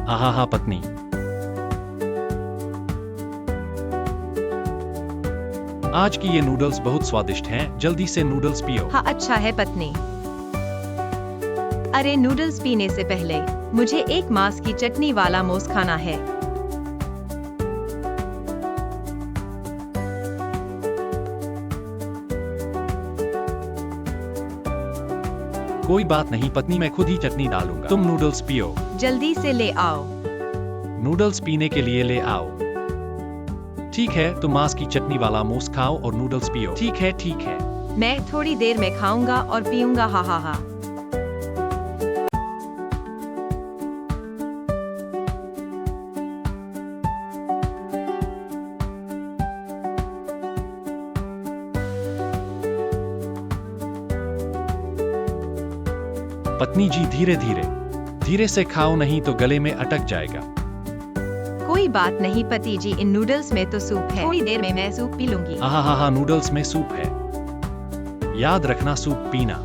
आहा हा पत्नी, आज की ये नूडल्स बहुत स्वादिष्ट हैं, जल्दी से नूडल्स पियो। हाँ अच्छा है पत्नी। अरे नूडल्स पीने से पहले मुझे एक मांस की चटनी वाला मोस खाना है। कोई बात नहीं पत्नी, मैं खुद ही चटनी डालूंगा, तुम नूडल्स पियो। जल्दी से ले आओ। नूडल्स पीने के लिए ले आओ। ठीक है, तुम मांस की चटनी वाला मोस खाओ और नूडल्स पियो। ठीक है ठीक है। मैं थोड़ी देर में खाऊंगा और पीऊंगा, हा हा हा। पत्नी जी धीरे धीरे, धीरे से खाओ नहीं तो गले में अटक जाएगा। कोई बात नहीं पति जी, इन नूडल्स में तो सूप है, थोड़ी देर में मैं सूप पी लूंगी। आहा हा हा, नूडल्स में सूप है, याद रखना सूप पीना।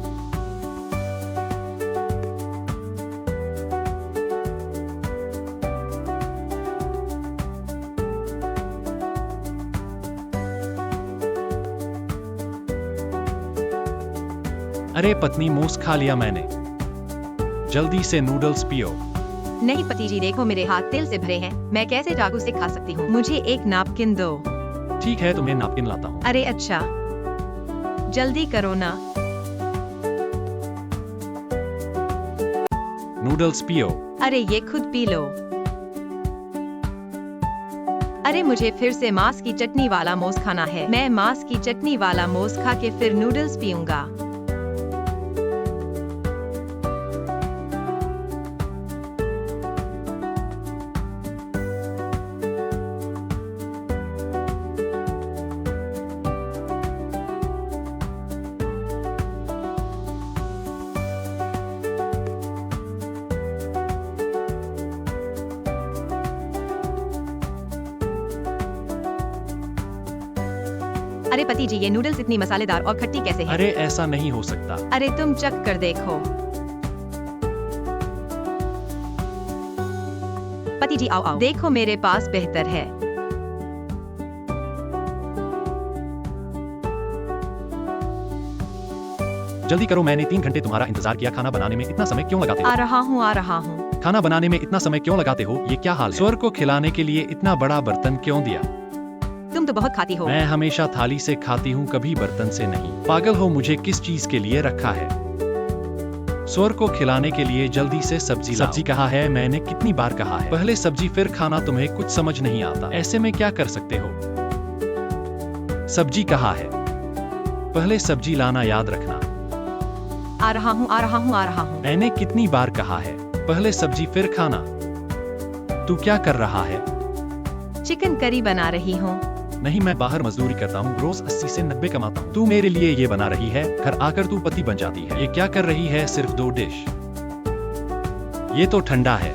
अरे पत्नी, मोस खा लिया मैंने, जल्दी से नूडल्स पियो। नहीं पति जी, देखो मेरे हाथ तेल से भरे हैं, मैं कैसे चाकू से खा सकती हूँ? मुझे एक नैपकिन दो। ठीक है, तुम्हें नैपकिन लाता हूँ। अरे अच्छा, जल्दी करो ना। नूडल्स पियो। अरे ये खुद पी लो। अरे मुझे फिर से मांस की चटनी वाला मोस खाना है। मैं मांस की चटनी वाला मोस खा के फिर नूडल्स पीऊंगा। अरे पति जी, ये नूडल्स इतनी मसालेदार और खट्टी कैसे हैं? अरे ऐसा नहीं हो सकता। अरे तुम चख कर देखो। पति जी आओ आओ, देखो मेरे पास बेहतर है। जल्दी करो, मैंने 3 घंटे तुम्हारा इंतजार किया, खाना बनाने में इतना समय क्यों लगाते हो? आ रहा हूँ आ रहा हूँ। खाना बनाने में इतना समय क्यों लगाते हो? ये क्या हाल है? स्वर को खिलाने के लिए इतना बड़ा बर्तन क्यों दिया? तुम तो बहुत खाती हो। मैं हमेशा थाली से खाती हूँ, कभी बर्तन से नहीं। पागल हो, मुझे किस चीज के लिए रखा है? स्वर को खिलाने के लिए जल्दी से सब्जी लाओ। सब्जी कहा है? मैंने कितनी बार कहा है, पहले सब्जी फिर खाना, तुम्हें कुछ समझ नहीं आता। ऐसे में क्या कर सकते हो? सब्जी कहा है? पहले सब्जी लाना याद रखना। आ रहा हूँ आ रहा हूँ आ रहा हूँ। मैंने कितनी बार कहा है, पहले सब्जी फिर खाना। तू क्या कर रहा है? चिकन करी बना रही हूँ। नहीं, मैं बाहर मजदूरी करता हूँ, रोज 80 से 90 कमाता हूँ। तू मेरे लिए ये बना रही है, घर आकर तू पति बन जाती है। ये क्या कर रही है? सिर्फ 2 डिश। ये तो ठंडा है,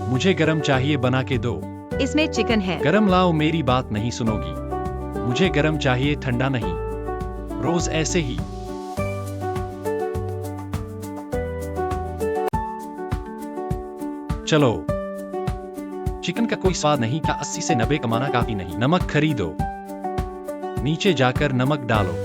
मुझे गरम चाहिए, बना के दो। इसमें चिकन है। गरम लाओ, मेरी बात नहीं सुनोगी। मुझे गरम चाहिए, ठंडा नहीं। रोज ऐसे ही। चलो, चिकन का कोई स्वाद नहीं, का 80 से 90 कमाना काफी नहीं। नमक खरीदो, नीचे जाकर नमक डालो।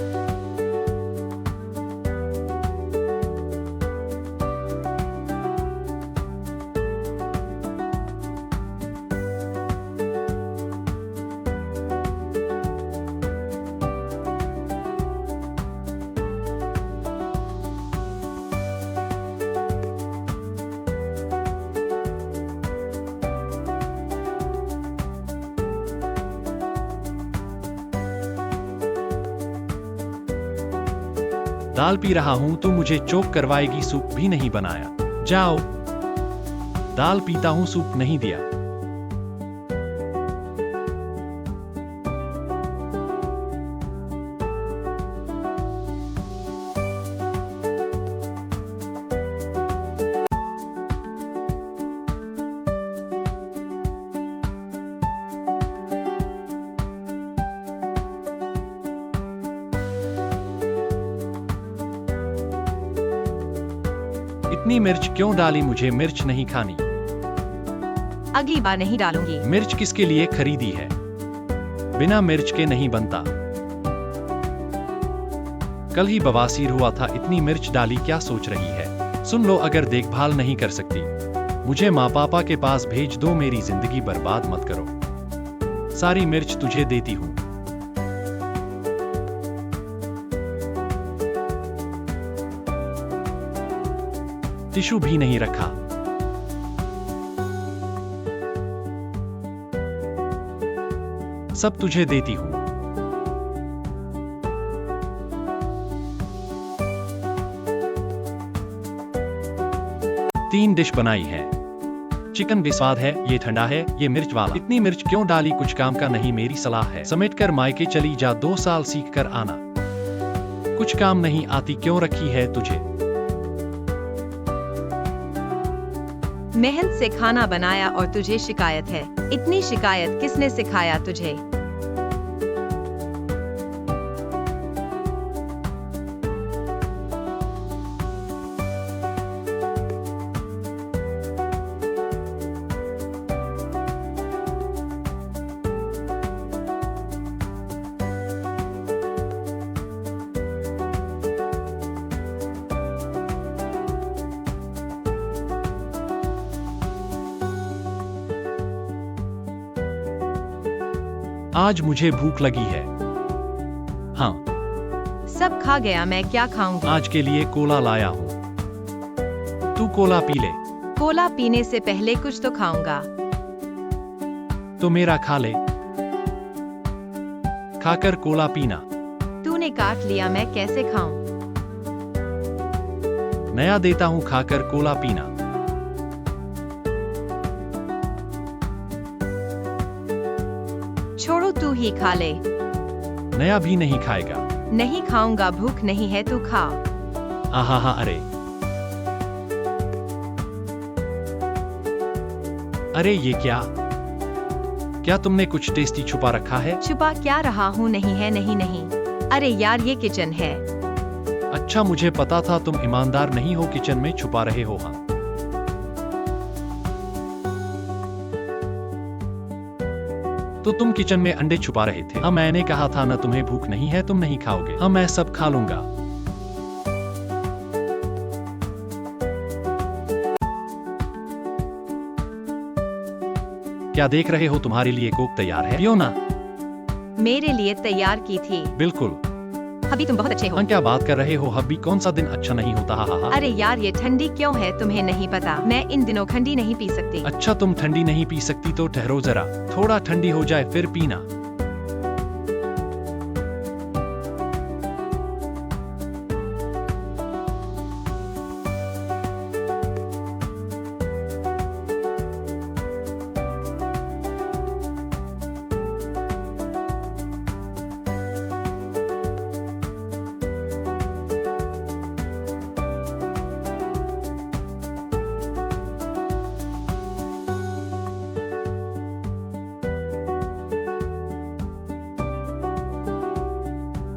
दाल पी रहा हूँ तो मुझे चोक करवाएगी, सूप भी नहीं बनाया। जाओ। दाल पीता हूँ, सूप नहीं दिया। इतनी मिर्च क्यों डाली? मुझे मिर्च नहीं खानी। अगली बार नहीं डालूंगी। मिर्च किसके लिए खरीदी है? बिना मिर्च के नहीं बनता। कल ही बवासीर हुआ था, इतनी मिर्च डाली, क्या सोच रही है? सुन लो, अगर देखभाल नहीं कर सकती, मुझे माँ पापा के पास भेज दो, मेरी जिंदगी बर्बाद मत करो। सारी मिर्च तुझे देती हूँ। टिश्यू भी नहीं रखा। सब तुझे देती हूँ। तीन डिश बनाई है। चिकन बेस्वाद है, ये ठंडा है, ये मिर्च वाला। इतनी मिर्च क्यों डाली? कुछ काम का नहीं, मेरी सलाह है। समेट कर मायके चली जा, 2 साल सीख कर आना। कुछ काम नहीं आती, क्यों रखी है तुझे? मेहनत से खाना बनाया और तुझे शिकायत है। इतनी शिकायत किसने सिखाया तुझे? आज मुझे भूख लगी है। हाँ, सब खा गया, मैं क्या खाऊंगी? आज के लिए कोला लाया हूँ, तू कोला पी ले। कोला पीने से पहले कुछ तो खाऊंगा। तो मेरा खा ले। खाकर कोला पीना। तूने काट लिया, मैं कैसे खाऊं? नया देता हूँ, खाकर कोला पीना। छोड़ो, तू ही खा ले। नया भी नहीं खाएगा। नहीं खाऊंगा, भूख नहीं है, तू खा। आहा, अरे अरे, ये क्या तुमने कुछ टेस्टी छुपा रखा है? छुपा क्या रहा हूँ? नहीं है, नहीं नहीं। अरे यार, ये किचन है। अच्छा, मुझे पता था तुम ईमानदार नहीं हो, किचन में छुपा रहे हो। हाँ, तो तुम किचन में अंडे छुपा रहे थे। हाँ, मैंने कहा था ना, तुम्हें भूख नहीं है, तुम नहीं खाओगे। हाँ, मैं सब खा लूंगा। क्या देख रहे हो? तुम्हारे लिए कोक तैयार है, पियो ना। मेरे लिए तैयार की थी। बिल्कुल। अभी तुम बहुत अच्छे हो। हाँ, क्या बात कर रहे हो? अभी कौन सा दिन अच्छा नहीं होता? हा। अरे यार, ये ठंडी क्यों है, तुम्हें नहीं पता? मैं इन दिनों ठंडी नहीं पी सकती। अच्छा, तुम ठंडी नहीं पी सकती तो ठहरो जरा, थोड़ा ठंडी हो जाए फिर पीना।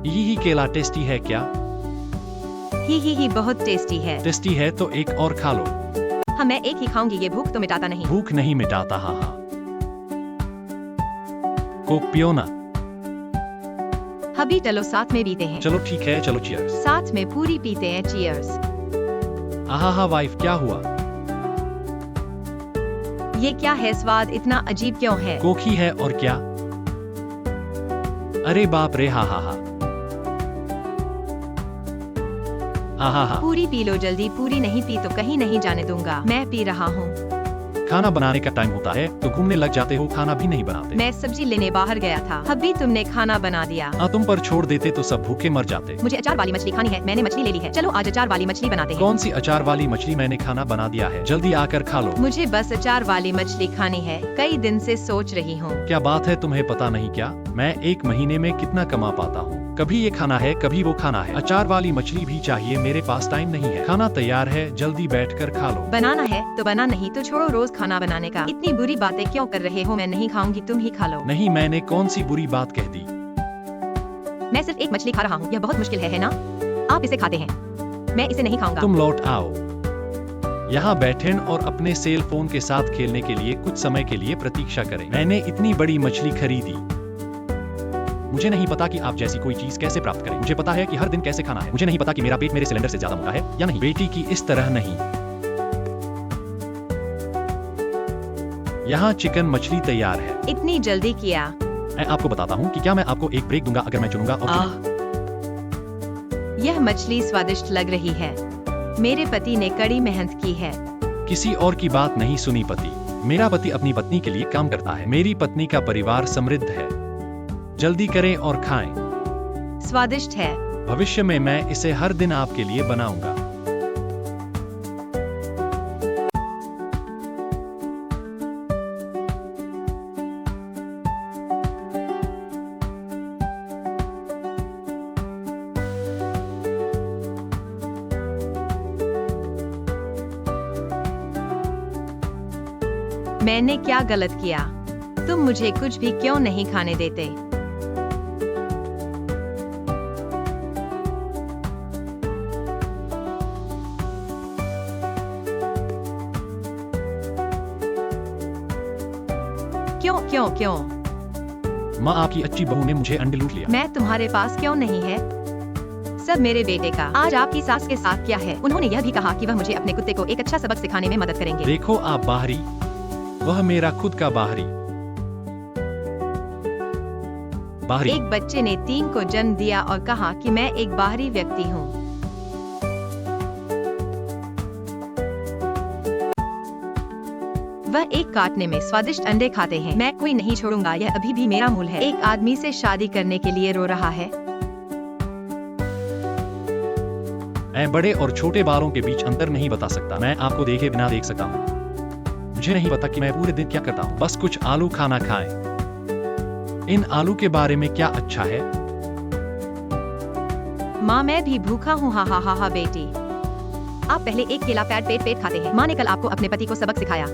यही केला टेस्टी है क्या? ही बहुत टेस्टी है। टेस्टी है तो एक और खा लो। हाँ, मैं एक ही खाऊंगी, ये भूख तो मिटाता नहीं। भूख नहीं मिटाता। हाँ। कोक पियो ना। अभी चलो साथ में पीते हैं। चलो ठीक है, चलो चीयर्स। साथ में पूरी पीते हैं, चीयर्स। आहा, वाइफ क्या हुआ? ये क्या है? स्वाद इतना अजीब क्यों है? कोक ही है और क्या? अरे बाप रे, हा। आहा। पूरी पी लो जल्दी, पूरी नहीं पी तो कहीं नहीं जाने दूंगा। मैं पी रहा हूँ। खाना बनाने का टाइम होता है तो घूमने लग जाते हो, खाना भी नहीं बनाते। मैं सब्जी लेने बाहर गया था, अभी तुमने खाना बना दिया। हाँ, तुम पर छोड़ देते तो सब भूखे मर जाते। मुझे अचार वाली मछली खानी है, मैंने मछली ले ली है। चलो आज अचार वाली मछली बनाते हैं। कौन सी अचार वाली मछली? मैंने खाना बना दिया है, जल्दी आकर खा लो। मुझे बस अचार वाली मछली खानी है, कई दिन से सोच रही हूँ। क्या बात है, तुम्हें पता नहीं क्या मैं 1 महीने में कितना कमा पाता हूँ? कभी ये खाना है, कभी वो खाना है। अचार वाली मछली भी चाहिए, मेरे पास टाइम नहीं है। खाना तैयार है, जल्दी बैठकर खा लो। बनाना है तो बना, नहीं तो छोड़ो रोज खाना बनाने का। इतनी बुरी बातें क्यों कर रहे हो? मैं नहीं खाऊंगी, तुम ही खा लो। नहीं, मैंने कौन सी बुरी बात कह दी? मैं सिर्फ एक मछली खा रहा हूँ, यह बहुत मुश्किल है ना? आप इसे खाते हैं, मैं इसे नहीं खाऊंगा। तुम लौट आओ, यहाँ बैठें और अपने सेल फोन के साथ खेलने के लिए कुछ समय के लिए प्रतीक्षा करें। मैंने इतनी बड़ी मछली खरीदी। मुझे नहीं पता कि आप जैसी कोई चीज कैसे प्राप्त करें। मुझे पता है कि हर दिन कैसे खाना है। मुझे नहीं पता कि मेरा पेट मेरे सिलेंडर से ज्यादा मोटा है या नहीं। बेटी की इस तरह नहीं। यहाँ चिकन मछली तैयार है। इतनी जल्दी किया। मैं आपको बताता हूँ कि क्या मैं आपको एक ब्रेक दूंगा अगर मैं चुनूंगा और यह मछली स्वादिष्ट लग रही है। मेरे पति ने कड़ी मेहनत की है। किसी और की बात नहीं सुनी पति। मेरा पति अपनी पत्नी के लिए काम करता है। मेरी पत्नी का परिवार समृद्ध है। जल्दी करें और खाएं। स्वादिष्ट है। भविष्य में मैं इसे हर दिन आपके लिए बनाऊंगा। मैंने क्या गलत किया? तुम मुझे कुछ भी क्यों नहीं खाने देते? क्यों क्यों क्यों? माँ, आपकी अच्छी बहू ने मुझे अंडे लूट लिया। मैं तुम्हारे पास क्यों नहीं है? सब मेरे बेटे का। आज आपकी सास के साथ क्या है? उन्होंने यह भी कहा कि वह मुझे अपने कुत्ते को एक अच्छा सबक सिखाने में मदद करेंगे। देखो आप बाहरी, वह मेरा खुद का बाहरी। एक बच्चे ने 3 को जन्म दिया और कहा कि मैं एक बाहरी व्यक्ति हूँ। वह एक काटने में स्वादिष्ट अंडे खाते हैं। मैं कोई नहीं छोड़ूंगा, यह अभी भी मेरा मूल है। एक आदमी से शादी करने के लिए रो रहा है। मैं बड़े और छोटे बालों के बीच अंतर नहीं बता सकता। मैं आपको देखे बिना देख सकता हूँ। मुझे नहीं पता कि मैं पूरे दिन क्या करता हूँ। बस कुछ आलू खाना खाएं। इन आलू के बारे में क्या अच्छा है? माँ, मैं भी भूखा हूँ। हा हा हा हा बेटी, आप पहले एक केला पेट पेट पेट खाते हैं। माँ ने कल आपको अपने पति को सबक सिखाया।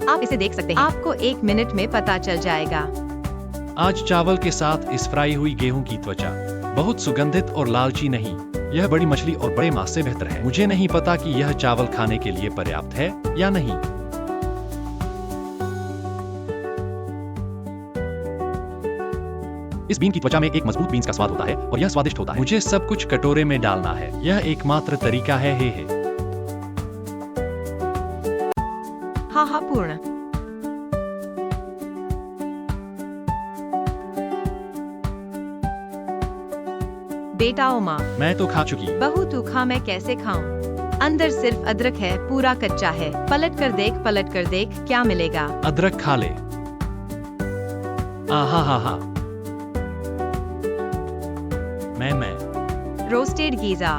आप इसे देख सकते हैं। आपको 1 मिनट में पता चल जाएगा। आज चावल के साथ इस फ्राई हुई गेहूं की त्वचा बहुत सुगंधित और लालची नहीं। यह बड़ी मछली और बड़े मांस से बेहतर है। मुझे नहीं पता कि यह चावल खाने के लिए पर्याप्त है या नहीं। इस बीन की त्वचा में एक मजबूत बीन्स का स्वाद होता है और यह स्वादिष्ट होता है। मुझे सब कुछ कटोरे में डालना है। यह एकमात्र तरीका है। हे। हाँ हाँ पूर्ण। बेटा ओ माँ, मैं तो खा चुकी। बहू तू खा, मैं कैसे खाऊं? अंदर सिर्फ अदरक है, पूरा कच्चा है। पलट कर देख क्या मिलेगा। अदरक खा ले। आहा हा हा। मैं रोस्टेड गीजा।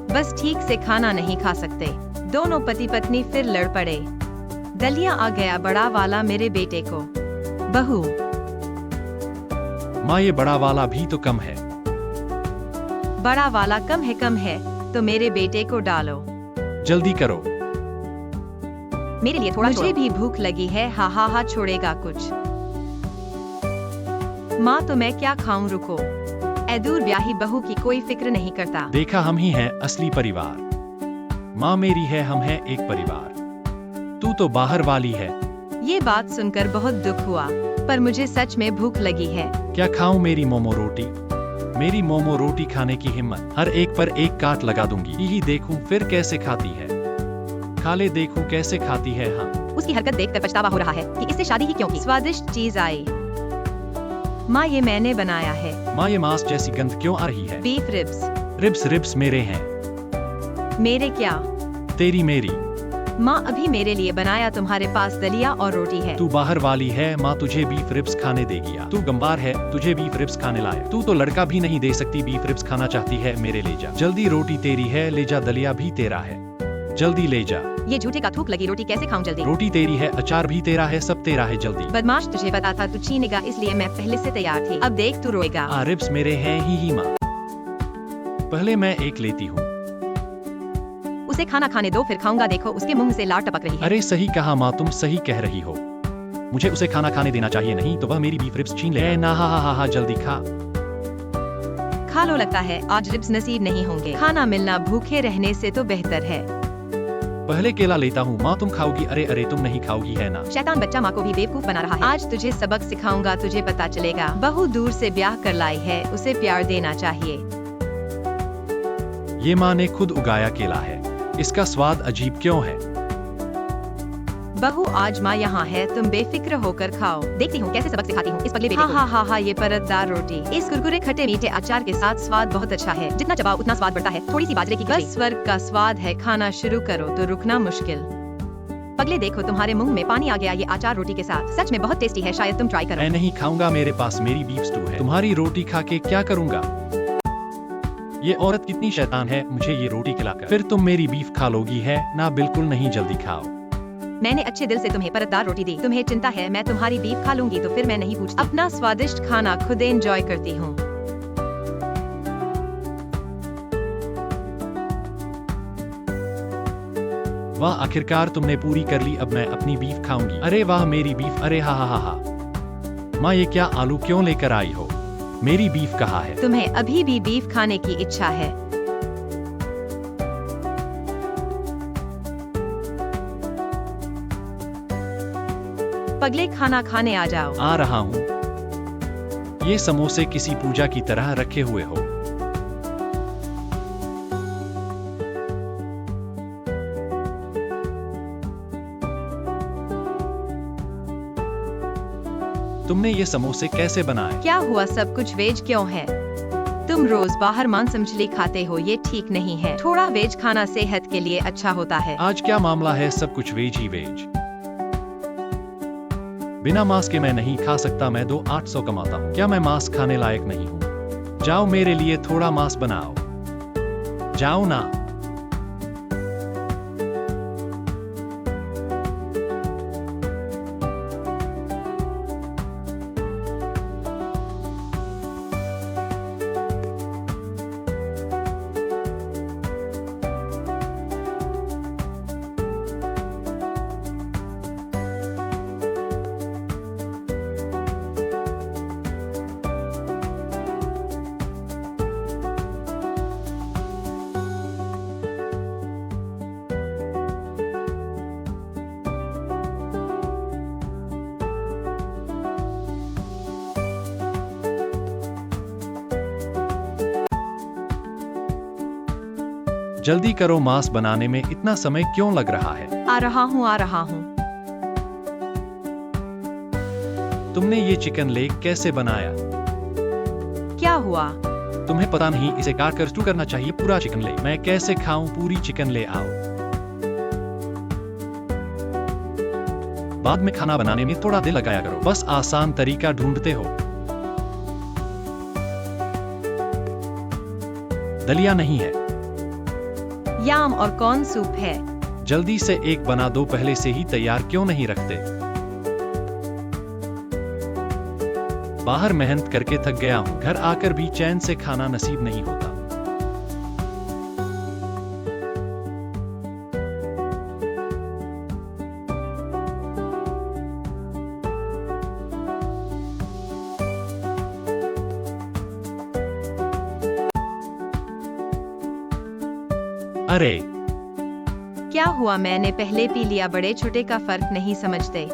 बस ठीक से खाना नहीं खा सकते। दोनों पति पत्नी फिर लड़ पड़े। दलिया आ गया बड़ा वाला मेरे बेटे को। बहू, माँ, ये बड़ा वाला भी तो कम है। बड़ा वाला कम है तो मेरे बेटे को डालो। जल्दी करो। मेरे लिए थोड़ा। मुझे भी भूख लगी है। हा हा हा, छोड़ेगा कुछ? माँ, तो मैं क्या खाऊं? रुको। दूर ब्याही बहू की कोई फिक्र नहीं करता। देखा, हम ही हैं असली परिवार। माँ मेरी है, हम हैं एक परिवार। तू तो बाहर वाली है। ये बात सुनकर बहुत दुख हुआ, पर मुझे सच में भूख लगी है। क्या खाऊं? मेरी मोमो रोटी। मेरी मोमो रोटी खाने की हिम्मत। हर एक पर एक काट लगा दूंगी। यही देखूं फिर कैसे खाती है। खा ले, देखूं कैसे खाती है। हाँ, उसकी हरकत देखकर पछतावा हो रहा है कि इससे शादी ही क्यों की। स्वादिष्ट चीज आई। माँ, ये मैंने बनाया है। माँ, ये मांस जैसी गंध क्यों आ रही है? Beef ribs. रिब्स मेरे हैं। मेरे क्या? तेरी मेरी। माँ, अभी मेरे लिए बनाया। तुम्हारे पास दलिया और रोटी है। तू बाहर वाली है। माँ तुझे बीफ रिब्स खाने देगी। तू गंबार है, तुझे बीफ रिब्स खाने लाए। तू तो लड़का भी नहीं दे सकती। बीफ रिब्स खाना चाहती है, मेरे ले जा जल्दी। रोटी तेरी है, ले जा। दलिया भी तेरा है, जल्दी ले जा। ये झूठे का थूक लगी रोटी कैसे खाऊं? जल्दी। रोटी तेरी है, अचार भी तेरा है, सब तेरा है, जल्दी। बदमाश, तुझे पता था तू छीनेगा, इसलिए मैं पहले से तैयार थी। अब देख तू रोएगा। रिब्स मेरे हैं ही माँ। पहले मैं एक लेती हूँ। उसे खाना खाने दो, फिर खाऊंगा। देखो उसके मुंह से लार टपक रही है। अरे सही कहा माँ, तुम सही कह रही हो। मुझे उसे खाना खाने देना चाहिए, नहीं तो वह मेरी बीफ रिब्स छीन ले। ना, हा हा हा, जल्दी खा। खा लो, लगता है आज रिब्स नसीब नहीं होंगे। खाना मिलना भूखे रहने से तो बेहतर है। पहले केला लेता हूँ। माँ तुम खाओगी? अरे अरे तुम नहीं खाओगी है ना। शैतान बच्चा माँ को भी बेवकूफ बना रहा है। आज तुझे सबक सिखाऊंगा, तुझे पता चलेगा। बहू दूर से ब्याह कर लाई है, उसे प्यार देना चाहिए। ये माँ ने खुद उगाया केला है, इसका स्वाद अजीब क्यों है? बहू आज माँ यहाँ है, तुम बेफिक्र होकर खाओ। देखती हूँ कैसे सबक सिखाती हूँ इस पगले बेटे को। हाँ, ये परतदार रोटी इस कुरकुरे खट्टे मीठे अचार के साथ स्वाद बहुत अच्छा है। जितना चबाओ उतना स्वाद बढ़ता है। थोड़ी सी बाजरे की बस स्वर्ग का स्वाद है। खाना शुरू करो तो रुकना मुश्किल। पगले देखो, तुम्हारे मुंह में पानी आ गया ये अचार रोटी के साथ। सच में बहुत टेस्टी है, शायद तुम ट्राई करो। मैं नहीं खाऊंगा, मेरे पास मेरी बीफ स्टू है। तुम्हारी रोटी खा के क्या करूँगा? ये औरत कितनी शैतान है, मुझे ये रोटी खिलाकर फिर तुम मेरी बीफ खा लोगी है ना? बिल्कुल नहीं, जल्दी खाओ। मैंने अच्छे दिल से तुम्हें परतदार रोटी दी। तुम्हें चिंता है मैं तुम्हारी बीफ खा लूंगी तो फिर मैं नहीं पूछती। अपना स्वादिष्ट खाना खुद एंजॉय करती हूँ। वाह, आखिरकार तुमने पूरी कर ली। अब मैं अपनी बीफ खाऊंगी। अरे वाह मेरी बीफ। अरे हा। माँ ये क्या आलू क्यों लेकर आई हो? मेरी बीफ कहाँ है? तुम्हें अभी भी बीफ खाने की इच्छा है? पगले खाना खाने आ जाओ। आ रहा हूँ। ये समोसे किसी पूजा की तरह रखे हुए हो। तुमने ये समोसे कैसे बनाए? क्या हुआ, सब कुछ वेज क्यों है? तुम रोज बाहर मांस मछली खाते हो, ये ठीक नहीं है। थोड़ा वेज खाना सेहत के लिए अच्छा होता है। आज क्या मामला है? सब कुछ वेज ही वेज। बिना मांस के मैं नहीं खा सकता। मैं 800 कमाता हूँ। क्या मैं मांस खाने लायक नहीं हूँ? जाओ मेरे लिए थोड़ा मांस बनाओ। जाओ ना। जल्दी करो, मांस बनाने में इतना समय क्यों लग रहा है? आ रहा हूँ। तुमने ये चिकन लेग कैसे बनाया? क्या हुआ? तुम्हें पता नहीं इसे काट कर स्टू करना चाहिए? पूरा चिकन ले। मैं कैसे खाऊं? पूरी चिकन ले आओ। बाद में खाना बनाने में थोड़ा दिल लगाया करो। बस आसान तरीका ढूंढते हो। दलिया नहीं है। याम और कॉर्न सूप है। जल्दी से एक बना दो, पहले से ही तैयार क्यों नहीं रखते? बाहर मेहनत करके थक गया हूँ, घर आकर भी चैन से खाना नसीब नहीं होता। अरे क्या हुआ? मैंने पहले पी लिया, बड़े छोटे का फर्क नहीं समझते।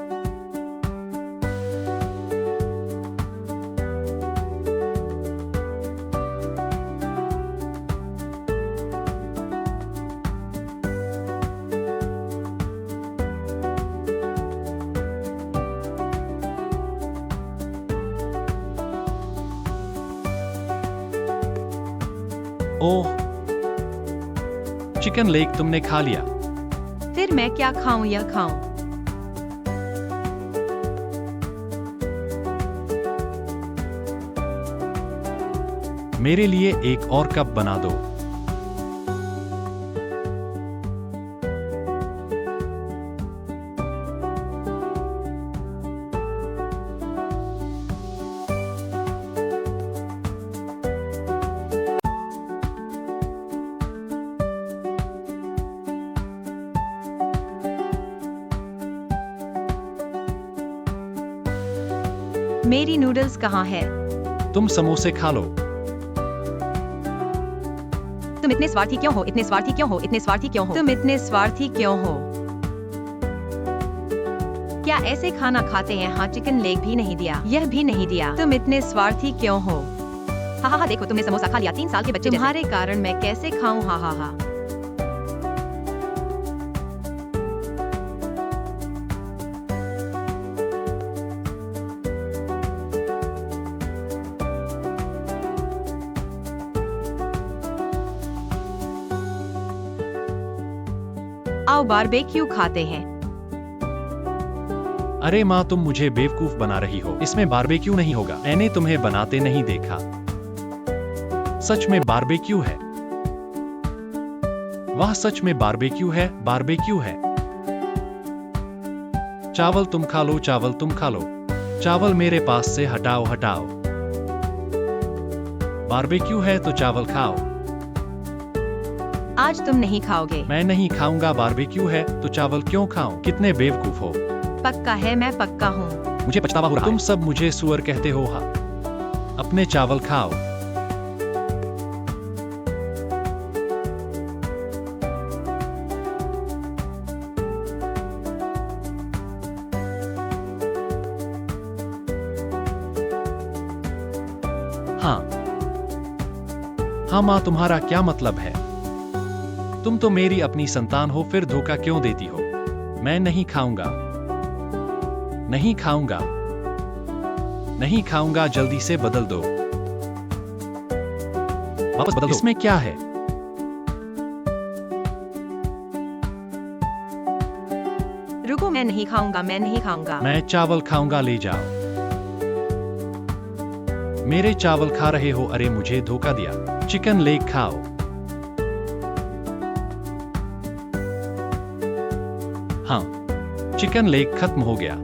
ओह, चिकन लेग तुमने खा लिया। फिर मैं क्या खाऊं? यह खाऊं? मेरे लिए एक और कप बना दो। मेरी नूडल्स कहाँ है? तुम समोसे खा लो। तुम इतने स्वार्थी क्यों हो, इतने स्वार्थी क्यों हो, इतने स्वार्थी क्यों हो, तुम इतने स्वार्थी क्यों हो? क्या ऐसे खाना खाते हैं? हाँ, चिकन लेग भी नहीं दिया, यह भी नहीं दिया, तुम इतने स्वार्थी क्यों हो? हा हा हा, देखो तुमने समोसा खा लिया, 3 साल के बच्चे तुम्हारे कारण मैं कैसे खाऊं? हा हा हा। आओ बारबेक्यू खाते हैं। अरे माँ, तुम मुझे बेवकूफ बना रही हो, इसमें बारबेक्यू नहीं होगा, मैंने तुम्हें बनाते नहीं देखा। सच में बारबेक्यू है। वाह, सच में बारबेक्यू है, बारबेक्यू है। चावल तुम खा लो, चावल तुम खा लो, चावल मेरे पास से हटाओ हटाओ। बारबेक्यू है तो चावल खाओ। आज तुम नहीं खाओगे। मैं नहीं खाऊंगा, बारबेक्यू है तो चावल क्यों खाऊं? कितने बेवकूफ हो। पक्का है, मैं पक्का हूँ। मुझे पछतावा हो रहा है। तुम सब मुझे सुअर कहते हो। हाँ, अपने चावल खाओ। हाँ हाँ माँ, तुम्हारा क्या मतलब है? तुम तो मेरी अपनी संतान हो, फिर धोखा क्यों देती हो? मैं नहीं खाऊंगा, नहीं खाऊंगा, नहीं खाऊंगा, जल्दी से बदल दो, वापस बदल दो। इसमें क्या है? रुको, मैं नहीं खाऊंगा, मैं नहीं खाऊंगा। मैं चावल खाऊंगा, ले जाओ। मेरे चावल खा रहे हो? अरे मुझे धोखा दिया। चिकन लेग खाओ। हाँ, चिकन लेग खत्म हो गया।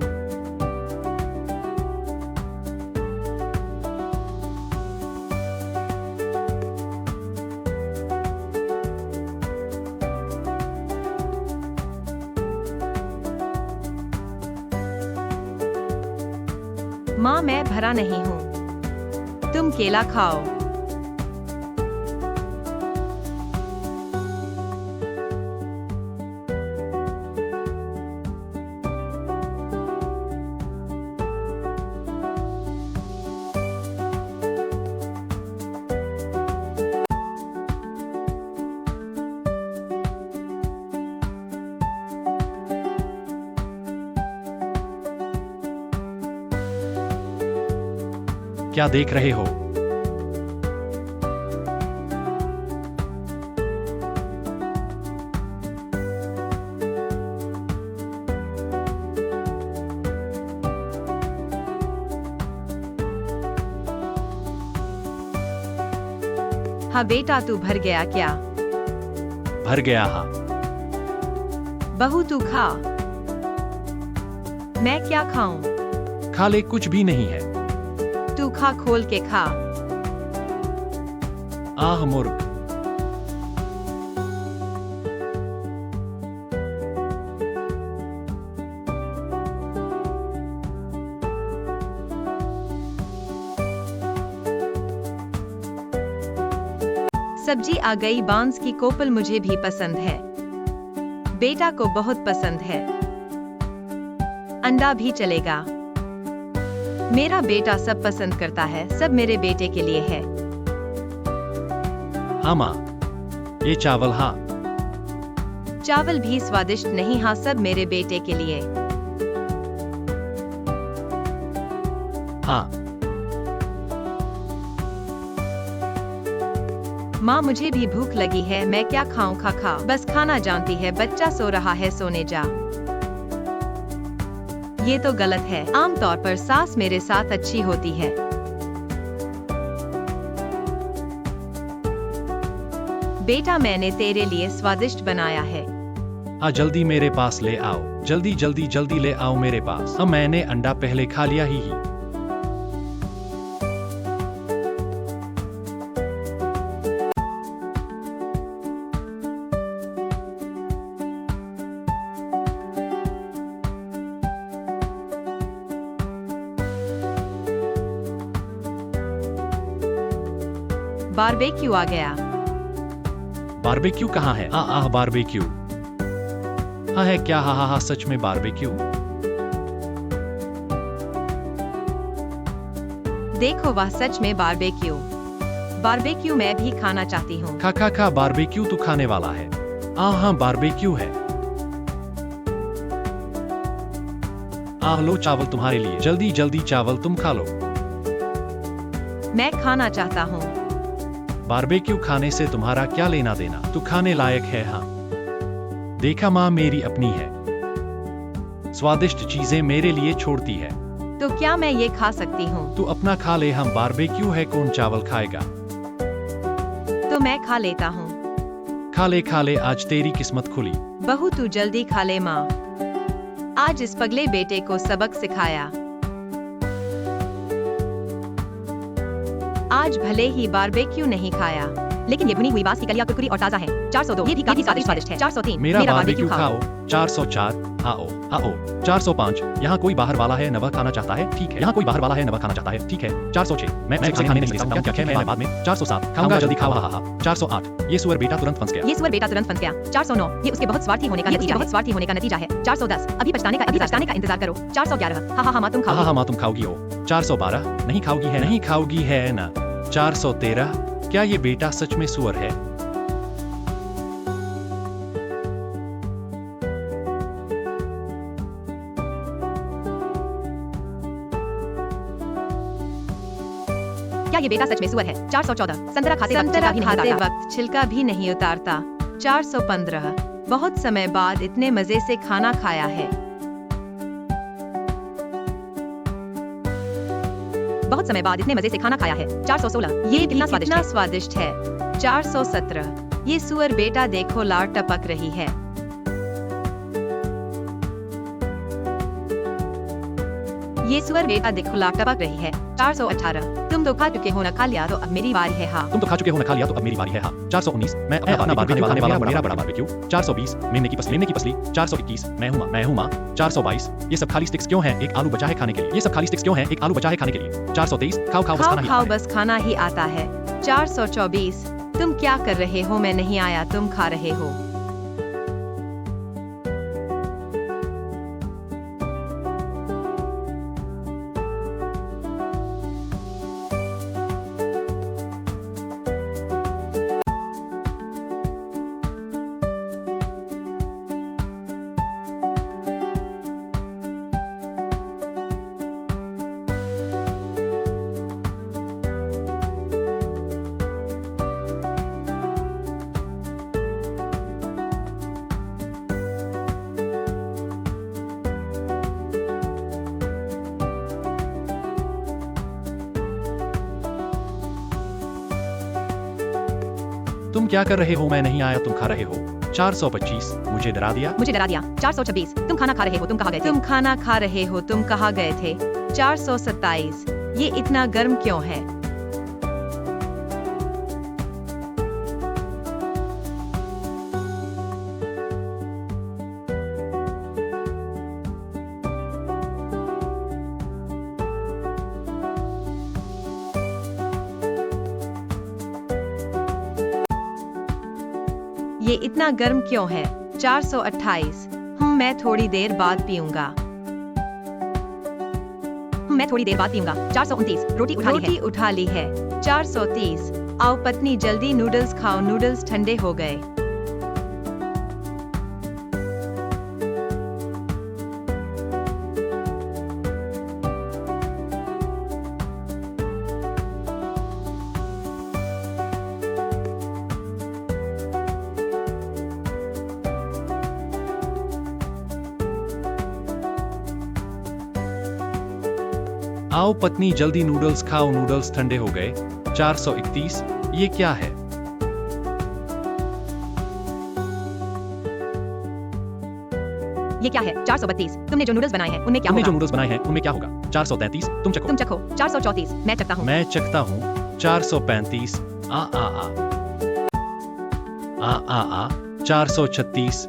माँ, मैं भरा नहीं हूँ, तुम केला खाओ। क्या देख रहे हो? हाँ बेटा, तू भर गया क्या? भर गया। हाँ बहू, तू खा। मैं क्या खाऊं? खा ले, कुछ भी नहीं है। तू खा, खोल के खा। आह मुर्ग। सब्जी आ गई। बांस की कोपल मुझे भी पसंद है, बेटा को बहुत पसंद है। अंडा भी चलेगा, मेरा बेटा सब पसंद करता है, सब मेरे बेटे के लिए है। हाँ माँ, ये चावल। हाँ, चावल भी स्वादिष्ट नहीं। हाँ, सब मेरे बेटे के लिए। हाँ माँ, मुझे भी भूख लगी है, मैं क्या खाऊं? खा खा, बस खाना जानती है। बच्चा सो रहा है, सोने जा। ये तो गलत है। आमतौर पर सास मेरे साथ अच्छी होती है। बेटा, मैंने तेरे लिए स्वादिष्ट बनाया है। हाँ, जल्दी मेरे पास ले आओ, जल्दी जल्दी जल्दी ले आओ मेरे पास। हाँ, मैंने अंडा पहले खा लिया ही। बारबेक्यू आ गया। बारबेक्यू कहाँ है? बारबेक्यू। हाँ है क्या? हाँ सच में बारबेक्यू। देखो वह सच में बारबेक्यू। बारबेक्यू मैं भी खाना चाहती हूँ। खा बारबेक्यू तू खाने वाला है? हाँ बारबेक्यू है। लो चावल तुम्हारे लिए, जल्दी जल्दी चावल तुम खा लो। मैं खाना चाहता हूँ। बारबेक्यू खाने से तुम्हारा क्या लेना देना? तू खाने लायक है। हाँ देखा, माँ मेरी अपनी है, स्वादिष्ट चीजें मेरे लिए छोड़ती है। तो क्या मैं ये खा सकती हूँ? तू अपना खा ले, हम बारबेक्यू है, कौन चावल खाएगा? तो मैं खा लेता हूँ। खा ले, आज तेरी किस्मत खुली। बहू तू जल्दी खा ले माँ, आज इस पगले बेटे को सबक सिखाया। आज भले ही बारबेक्यू नहीं खाया, लेकिन ये भुनी हुई बांस की कलियां कुरकुरी और ताजा है। 402 ये भी काफी स्वादिष्ट है। 403 मेरा बारबेक्यू खाओ। 404 आओ 405 यहाँ कोई बाहर वाला है नवा खाना चाहता है? ठीक है, यहाँ कोई बाहर वाला है नवा खाना चाहता है? ठीक है। 406 मैं खाने नहीं दे सकता हूँ, क्या मैं बाद में? 407 खाऊंगा, जल्दी खाओ। 408 ये सुअर बेटा तुरंत फंस गया। 409 ये उसके बहुत स्वार्थी होने का नतीजा है। 410 अभी पछताने का इंतजार करो। 411 हाँ माँ तुम खाओगी हो। 412 नहीं खाओगी है ना। 413 क्या ये बेटा सच में सुअर है? क्या ये बेटा सच में सुअर है? 414 संतरा खाते वक्त छिलका भी नहीं उतारता। 415 बहुत समय बाद इतने मजे से खाना खाया है। बहुत समय बाद इतने मजे से खाना खाया है। 416 ये कितना स्वादिष्ट है। 417 ये सुअर बेटा देखो लार टपक रही है। ये सुअर बेटा देखो लार टपक रही है। 418 तुम तो खा चुके हो न खा लिया तो अब मेरी बारी है। हाँ 419 मैं अपना बारबेक्यू खाने वाला, मेरा बड़ा बारबेक्यू। 420 मेमने की पसली। 421 मैं हूँ माँ। 422 ये सब खाली स्टिक्स क्यों हैं? एक आलू बचा है खाने के लिए। 423 खाओ बस खाना ही आता है। 424 तुम क्या कर रहे हो? मैं नहीं आया, तुम खा रहे हो। तुम क्या कर रहे हो? मैं नहीं आया, तुम खा रहे हो। 425 मुझे डरा दिया। 426 तुम खाना खा रहे हो, तुम कहाँ गए थे? 427 ये इतना गर्म क्यों है? ये इतना गर्म क्यों है? 428 मैं थोड़ी देर बाद पीऊंगा। 429 रोटी उठा ली है। 430 आओ पत्नी जल्दी नूडल्स खाओ, नूडल्स ठंडे हो गए। आओ पत्नी जल्दी नूडल्स खाओ, नूडल्स ठंडे हो गए। 431 ये क्या है? ये क्या है? 432 तुमने जो नूडल्स बनाए हैं उनमें क्या होगा? 433 तुम चखो। 434 मैं चखता हूँ। 435 436